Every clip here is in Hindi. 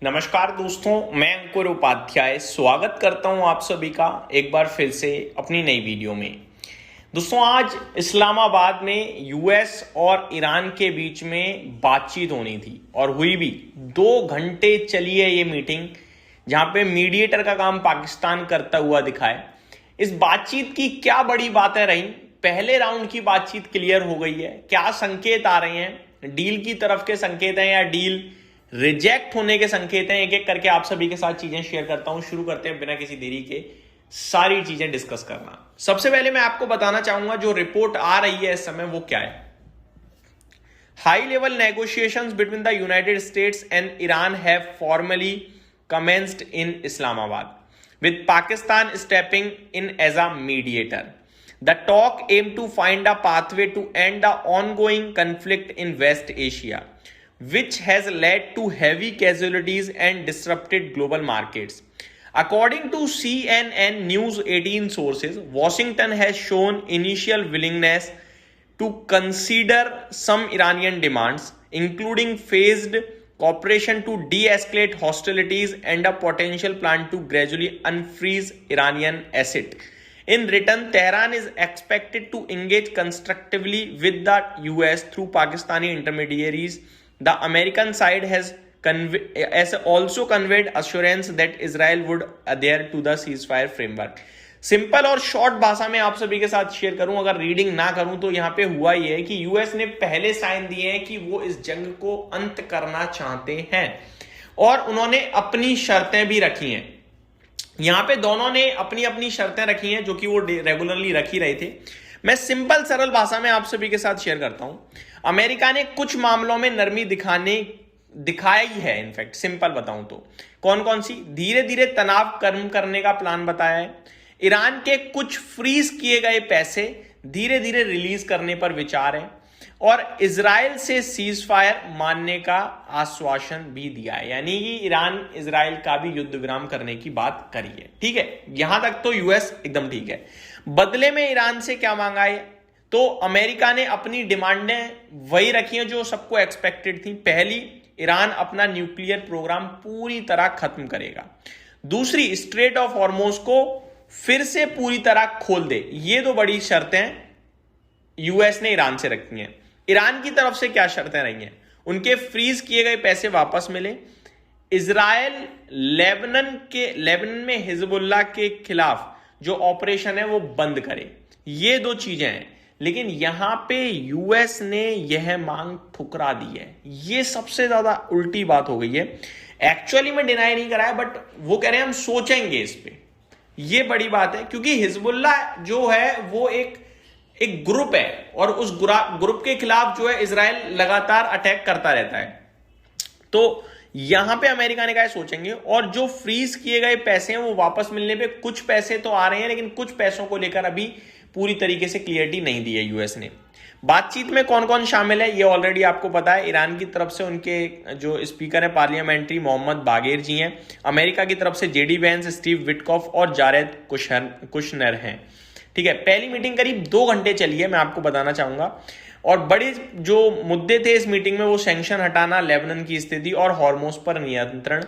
नमस्कार दोस्तों, मैं अंकुर उपाध्याय स्वागत करता हूं आप सभी का एक बार फिर से अपनी नई वीडियो में। दोस्तों, आज इस्लामाबाद में यूएस और ईरान के बीच में बातचीत होनी थी और हुई भी। 2 घंटे चली है ये मीटिंग, जहां पे मीडिएटर का काम पाकिस्तान करता हुआ दिखा है। इस बातचीत की क्या बड़ी बातें रही? पहले राउंड की बातचीत क्लियर हो गई है। क्या संकेत आ रहे हैं? डील की तरफ के संकेत हैं या डील रिजेक्ट होने के संकेत हैं? एक एक करके आप सभी के साथ चीजें शेयर करता हूं। शुरू करते हैं बिना किसी देरी के सारी चीजें डिस्कस करना। सबसे पहले मैं आपको बताना चाहूंगा जो रिपोर्ट आ रही है इस समय वो क्या है। High level negotiations between the United states and Iran have formally commenced in Islamabad, with Pakistan stepping in as a mediator. The talk aimed to find a pathway to end the ongoing conflict in West Asia, which has led to heavy casualties and disrupted global markets. According to CNN News 18 sources, Washington has shown initial willingness to consider some Iranian demands, including phased cooperation to de-escalate hostilities and a potential plan to gradually unfreeze Iranian asset. In return, Tehran is expected to engage constructively with the US through Pakistani intermediaries. The American side has also conveyed assurance that Israel would adhere to the ceasefire framework. Simple और शॉर्ट भाषा में आप सभी के साथ शेयर करूं, अगर रीडिंग ना करूं तो यहां पे हुआ ये है कि यूएस ने पहले साइन दिए हैं कि वो इस जंग को अंत करना चाहते हैं और उन्होंने अपनी शर्तें भी रखी हैं। यहां पे दोनों ने अपनी अपनी शर्तें रखी हैं जो कि वो रेगुलरली रख ही रहे थे। मैं सिंपल सरल भाषा में आप सभी के साथ शेयर करता हूं। अमेरिका ने कुछ मामलों में नरमी दिखाई है। इनफैक्ट सिंपल बताऊं तो कौन कौन सी? धीरे धीरे तनाव कम करने का प्लान बताया है। ईरान के कुछ फ्रीज किए गए पैसे धीरे धीरे रिलीज करने पर विचार है और इजराइल से सीज फायर मानने का आश्वासन भी दिया है। यानी कि ईरान इजराइल का भी युद्ध विराम करने की बात करी है। ठीक है, यहां तक तो यूएस एकदम ठीक है। बदले में ईरान से क्या मांगा है? तो अमेरिका ने अपनी डिमांडें वही रखी हैं जो सबको एक्सपेक्टेड थी। पहली, ईरान अपना न्यूक्लियर प्रोग्राम पूरी तरह खत्म करेगा। दूसरी, स्ट्रेट ऑफ हॉर्मोज को फिर से पूरी तरह खोल दे। ये दो बड़ी शर्तें यूएस ने ईरान से रखी हैं। ईरान की तरफ से क्या शर्तें रही हैं? उनके फ्रीज किए गए पैसे वापस मिले। इजराइल लेबनान में हिजबुल्लाह के खिलाफ जो ऑपरेशन है वो बंद करे। ये दो चीजें हैं, लेकिन यहां पे यूएस ने यह मांग ठुकरा दी है। ये सबसे ज्यादा उल्टी बात हो गई है। एक्चुअली में डिनाई नहीं करा है, बट वो कह रहे हैं हम सोचेंगे इस पे। ये बड़ी बात है क्योंकि हिजबुल्लाह जो है वो एक ग्रुप है और उस ग्रुप के खिलाफ जो है इजराइल लगातार अटैक करता रहता है। तो यहां पे अमेरिका ने कहा सोचेंगे। और जो फ्रीज किए गए पैसे हैं वो वापस मिलने पे कुछ पैसे तो आ रहे हैं, लेकिन कुछ पैसों को लेकर अभी पूरी तरीके से क्लियरिटी नहीं दी है यूएस ने। बातचीत में कौन कौन शामिल है ये ऑलरेडी आपको पता है। ईरान की तरफ से उनके जो स्पीकर है पार्लियामेंट्री मोहम्मद बागेर जी हैं। अमेरिका की तरफ से जेडी वेंस, स्टीव विटकॉफ और जारेद कुशनर हैं। ठीक है, पहली मीटिंग करीब 2 घंटे चली है, मैं आपको बताना चाहूंगा। और बड़े जो मुद्दे थे इस मीटिंग में वो सैंक्शन हटाना, लेबनान की स्थिति और हॉर्मोज पर नियंत्रण,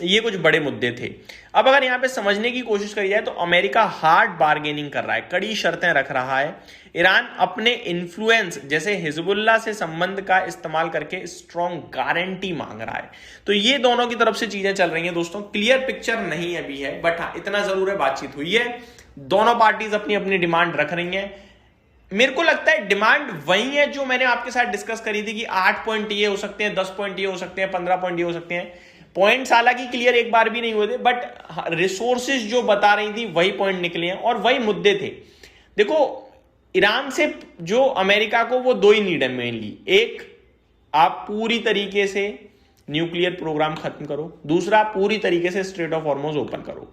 ये कुछ बड़े मुद्दे थे। अब अगर यहां पे समझने की कोशिश करी जाए तो अमेरिका हार्ड बार्गेनिंग कर रहा है, कड़ी शर्तें रख रहा है। ईरान अपने इन्फ्लुएंस जैसे हिजबुल्लाह से संबंध का इस्तेमाल करके स्ट्रॉन्ग गारंटी मांग रहा है। तो ये दोनों की तरफ से चीजें चल रही हैं दोस्तों। क्लियर पिक्चर नहीं अभी है, बट हाँ इतना जरूर है बातचीत हुई है। दोनों पार्टीज अपनी अपनी डिमांड रख रही हैं। मेरे को लगता है डिमांड वही है जो मैंने आपके साथ डिस्कस करी थी कि 8 पॉइंट ये हो सकते हैं, 10 पॉइंट ये हो सकते हैं, 15 पॉइंट ये हो सकते हैं। पॉइंट्स हालांकि क्लियर एक बार भी नहीं हुए थे, बट रिसोर्सेज जो बता रही थी वही पॉइंट निकले हैं और वही मुद्दे थे। देखो, ईरान से जो अमेरिका को वो 2 ही नीड है मेनली। एक, आप पूरी तरीके से न्यूक्लियर प्रोग्राम खत्म करो। दूसरा, पूरी तरीके से स्ट्रेट ऑफ हॉर्मोज ओपन करो।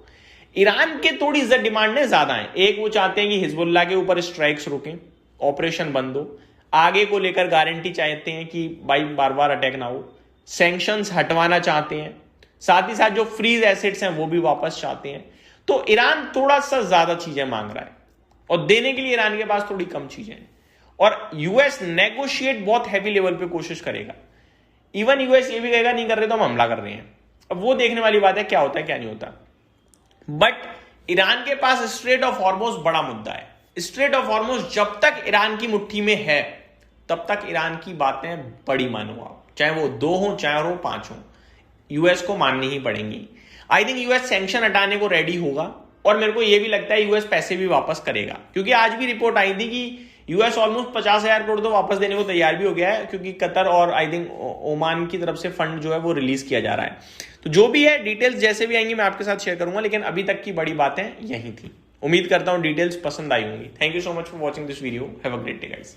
ईरान के थोड़ी इज्जत डिमांडें ज्यादा हैं। एक, वो चाहते हैं कि हिजबुल्लाह के ऊपर स्ट्राइक्स रुकें, ऑपरेशन बंद हो। आगे को लेकर गारंटी चाहते हैं कि भाई बार बार अटैक ना हो। सैंक्शंस हटवाना चाहते हैं, साथ ही साथ जो फ्रीज एसेट्स हैं वो भी वापस चाहते हैं। तो ईरान थोड़ा सा ज्यादा चीजें मांग रहा है और देने के लिए ईरान के पास थोड़ी कम चीजें हैं। और यूएस नेगोशिएट बहुत हैवी लेवल पे कोशिश करेगा। इवन यूएस ये भी कहेगा नहीं कर रहे तो हम हमला कर रहे हैं। अब वो देखने वाली बात है क्या होता है क्या नहीं होता। बट ईरान के पास स्ट्रेट ऑफ हॉर्मुज बड़ा मुद्दा है। स्ट्रेट ऑफ हॉर्मुज जब तक ईरान की मुट्ठी में है तब तक ईरान की बातें बड़ी मानो आप, चाहे वो 2 हो, 4 हो, 5 हो, यूएस को माननी ही पड़ेंगी। आई थिंक यूएस सैंक्शन हटाने को रेडी होगा और मेरे को यह भी लगता है यूएस पैसे भी वापस करेगा, क्योंकि आज भी रिपोर्ट आई थी कि यूएस ऑलमोस्ट 50,000 करोड़ तो वापस देने को तैयार भी हो गया है, क्योंकि कतर और आई थिंक ओमान की तरफ से फंड जो है वो रिलीज किया जा रहा है। तो जो भी है डिटेल्स जैसे भी आएंगी मैं आपके साथ शेयर करूंगा, लेकिन अभी तक की बड़ी बातें यही थी। उम्मीद करता हूं डिटेल्स पसंद आई होंगी। Thank you so much for watching this video. Have a great day guys.